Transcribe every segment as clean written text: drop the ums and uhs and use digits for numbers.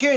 کہ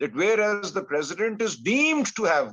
that whereas the president is deemed to have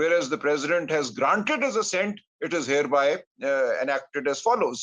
whereas the president has granted his assent, it is hereby enacted as follows.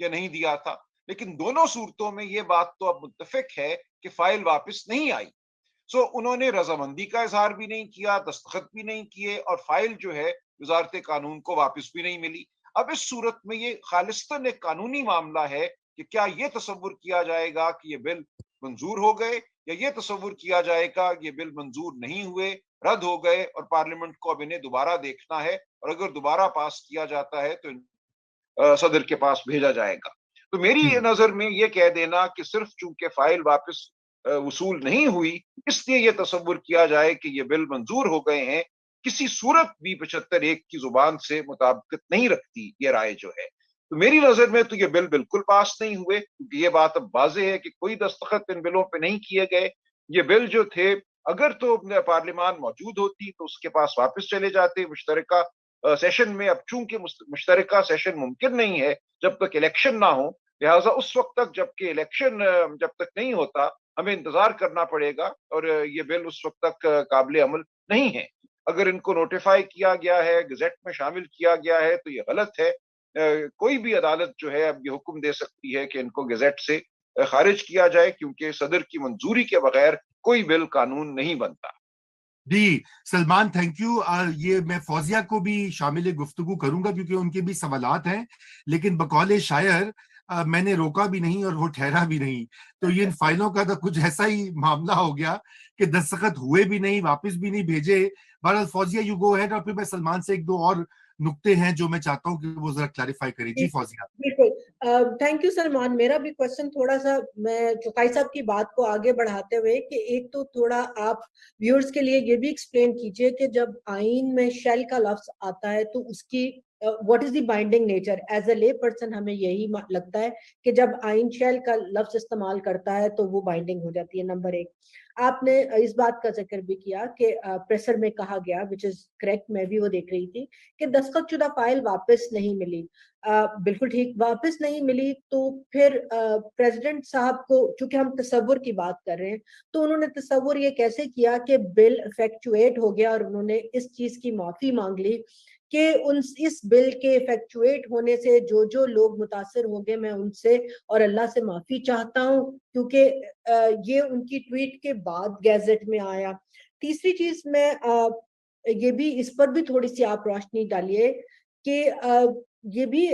یا نہیں دیا تھا. لیکن دونوں صورتوں میں یہ بات تو اب متفق ہے کہ فائل واپس نہیں آئی. سو انہوں نے رضامندی کا اظہار بھی نہیں کیا, دستخط بھی نہیں کیے, اور فائل جو ہے وزارت قانون کو واپس بھی نہیں ملی. اب اس صورت میں یہ خالصتاً ایک قانونی معاملہ ہے کہ کیا یہ تصور کیا جائے گا کہ یہ بل منظور ہو گئے, یا یہ تصور کیا جائے گا کہ یہ بل منظور نہیں ہوئے, رد ہو گئے, اور پارلیمنٹ کو اب انہیں دوبارہ دیکھنا ہے, اور اگر دوبارہ پاس کیا جاتا ہے تو صدر کے پاس بھیجا جائے گا. تو میری نظر میں یہ کہہ دینا کہ صرف چونکہ فائل واپس وصول نہیں ہوئی اس لیے یہ تصور کیا جائے کہ یہ بل منظور ہو گئے ہیں, کسی صورت بھی 75(1) کی زبان سے مطابقت نہیں رکھتی یہ رائے جو ہے. تو میری نظر میں تو یہ بل بالکل پاس نہیں ہوئے, کیونکہ یہ بات اب واضح ہے کہ کوئی دستخط ان بلوں پہ نہیں کیے گئے. یہ بل جو تھے اگر تو پارلیمان موجود ہوتی تو اس کے پاس واپس چلے جاتے مشترکہ سیشن میں. اب چونکہ مشترکہ سیشن ممکن نہیں ہے جب تک الیکشن نہ ہو, لہٰذا اس وقت تک جب کہ الیکشن جب تک نہیں ہوتا ہمیں انتظار کرنا پڑے گا, اور یہ بل اس وقت تک قابل عمل نہیں ہے. اگر ان کو نوٹیفائی کیا گیا ہے, گزٹ میں شامل کیا گیا ہے, تو یہ غلط ہے. کوئی بھی عدالت جو ہے اب یہ حکم دے سکتی ہے کہ ان کو گزٹ سے خارج کیا جائے, کیونکہ صدر کی منظوری کے بغیر کوئی بل قانون نہیں بنتا. جی سلمان تھینک یو. یہ میں فوزیہ کو بھی شامل گفتگو کروں گا کیونکہ ان کے بھی سوالات ہیں, لیکن بقول شاعر میں نے روکا بھی نہیں اور وہ ٹھہرا بھی نہیں. تو یہ ان فائلوں کا تو کچھ ایسا ہی معاملہ ہو گیا کہ دستخط ہوئے بھی نہیں, واپس بھی نہیں بھیجے. بہرحال فوزیہ یو گو ہیڈ, اور پھر میں سلمان سے ایک دو اور نقطے ہیں جو میں چاہتا ہوں کہ وہ ذرا کلیریفائی کریں. جی فوزیہ. بالکل تھینک یو سلمان. میرا بھی کوشچن تھوڑا سا میں چوکائی صاحب کی بات کو آگے بڑھاتے ہوئے کہ ایک تو تھوڑا آپ ویورز کے لیے یہ بھی ایکسپلین کیجئے کہ جب آئین میں شیل کا لفظ آتا ہے تو اس کی what is the binding nature. As a لے پرسن ہمیں یہی لگتا ہے کہ جب آئین شیل کا لفظ استعمال کرتا ہے تو وہ بائنڈنگ ہو جاتی ہے. نمبر ایک, آپ نے اس بات کا ذکر بھی کیا کہ پریسر میں کہا گیا وچ از کریکٹ, میں بھی وہ دیکھ رہی تھی کہ دستخط شدہ فائل واپس نہیں ملی. بالکل ٹھیک, واپس نہیں ملی تو پھر پریزیڈنٹ صاحب کو, چونکہ ہم تصور کی بات کر رہے ہیں, تو انہوں نے تصور یہ کیسے کیا کہ بل افیکچویٹ ہو گیا, اور انہوں نے اس چیز کی معافی مانگ لی کہ اس بل کے افیکچویٹ ہونے سے جو لوگ متاثر ہوں گے میں ان سے اور اللہ سے معافی چاہتا ہوں, کیونکہ یہ ان کی ٹویٹ کے بعد گیزٹ میں آیا. تیسری چیز میں یہ بھی اس پر بھی تھوڑی سی آپ روشنی ڈالیے کہ یہ بھی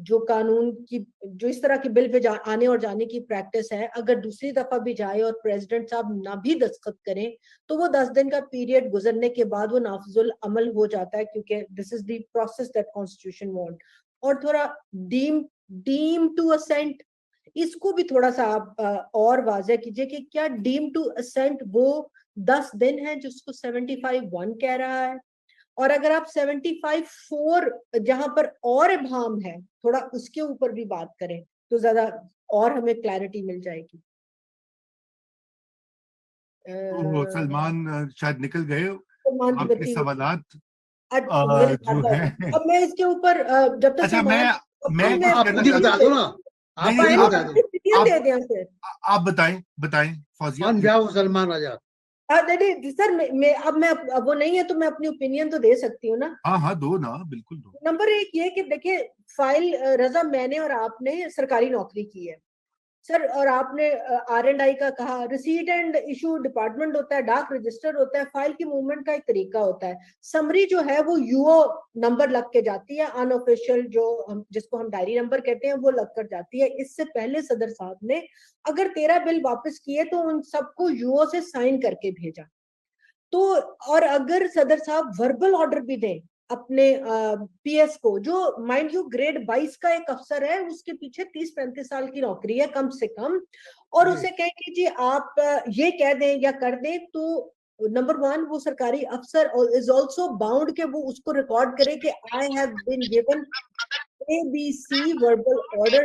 جو قانون کی جو اس طرح کی بل پہ آنے اور جانے کی پریکٹس ہے, اگر دوسری دفعہ بھی جائے اور پریزیڈنٹ صاحب نہ بھی دستخط کریں تو وہ 10 دن کا پیریڈ گزرنے کے بعد وہ نافذ العمل ہو جاتا ہے, کیونکہ this is the process that constitution want. اور تھوڑا ڈیم ٹو اسینٹ, اس کو بھی تھوڑا سا آپ اور واضح کیجئے کہ کیا ڈیم ٹو اسینٹ وہ 10 دن ہے جس کو 75(1) کہہ رہا ہے, اور اگر آپ 75(4) جہاں پر اور ابہام ہے تھوڑا اس کے اوپر بھی بات کریں تو زیادہ اور ہمیں کلیرٹی مل جائے گی. سلمان شاید نکل گئے, سلمان کی آپ کے بتی سوالات جو ہے. اب میں اس کے اوپر جب تک اچھا میں آپ خود ہی بتا دو نا, آپ خود ہی بتا دو. آپ بتائیں فوزیہ. سلمان آزاد. سر اب میں وہ نہیں ہے تو میں اپنی اوپینین تو دے سکتی ہوں نا. ہاں دو نا, بالکل دو. نمبر ایک یہ کہ دیکھیں فائل رضا میں نے اور آپ نے سرکاری نوکری کی ہے سر, اور آپ نے R&I کا کہا, ریسیٹ اینڈ ایشو ڈپارٹمنٹ ہوتا ہے, ڈاک رجسٹر ہوتا ہے, فائل کی موومنٹ کا ایک طریقہ ہوتا ہے. سمری جو ہے وہ UO نمبر لگ کے جاتی ہے, ان آفیشیل جس کو ہم ڈائری نمبر کہتے ہیں وہ لگ کر جاتی ہے. اس سے پہلے صدر صاحب نے اگر 13 بل واپس کیے تو ان سب کو UO سے سائن کر کے بھیجا. تو اور اگر صدر صاحب وربل آرڈر بھی دیں اپنے پی ایس کو, جو مائنڈ یو گریڈ 22 کا ایک افسر ہے, اس کے پیچھے 30-35 سال کی نوکری ہے کم سے کم, اور اسے کہیں کہ جی آپ یہ کہہ دیں یا کر دیں, تو نمبر 1 وہ سرکاری افسر is also bound کہ وہ اس کو ریکارڈ کرے کہ I have been given ABC verbal order